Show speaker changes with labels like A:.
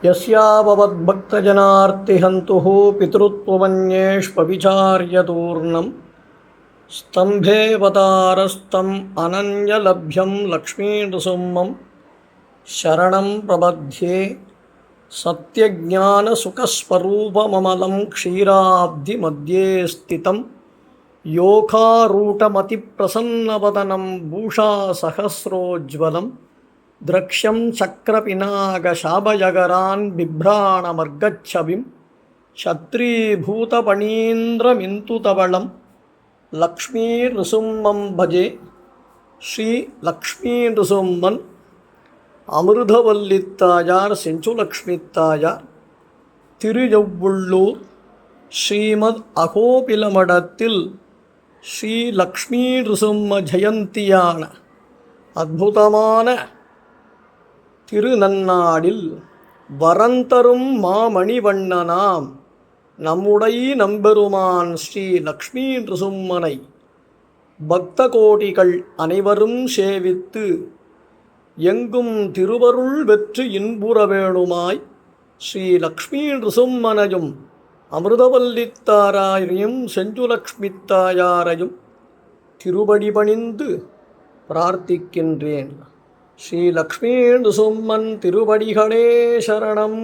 A: यस्यावद्भक्तजनार्तिहन्तुः पितृत्वमन्येष्वविचार्यतूर्णं स्तम्भेऽवतारस्तम् अनन्यलभ्यं लक्ष्मीनृसिंहं शरणं प्रपद्ये सत्यज्ञानसुखस्वरूपममलं क्षीराब्धिमध्ये स्थितं योखारूढमतिप्रसन्नवदनं भूषासहस्रोज्ज्वलं द्रक्ष्यं चक्रपिनाकशाभजगरान् बिभ्राणमर्गच्छविं क्षत्रीभूतपणीन्द्रमिन्तुतवलं लक्ष्मीनृसिंहं भजे. ஸ்ரீலக்ஷ்மீநृसिंहன் அமிர்தவல்லித்தாயார் செஞ்சுலக்ஷ்மித்தாயார் திருயவுள்ளூர் ஸ்ரீமத் அகோபிலமடத்தில் ஸ்ரீ லக்ஷ்மீநृसिंह ஜெயந்தியான அற்புதமான திருநன்னாடில் வரந்தரும் மாமணிவண்ணனாம் நம்முடைய நம்பெருமான் ஸ்ரீ லக்ஷ்மீநृसिंहனை பக்த கோடிகள் அனைவரும் சேவித்து எங்கும் திருவருள் வெற்று இன்புற வேணுமாய் ஸ்ரீ லக்ஷ்மீநृसिंहனையும் அமிர்தவல்லித்தாராரையும் செஞ்சுலக்ஷ்மித்தாயாரையும் திருவடி பணிந்து பிரார்த்திக்கின்றேன். ஸ்ரீ லக்ஷ்மீநृसिंहன் திருவடிகளே சரணம்.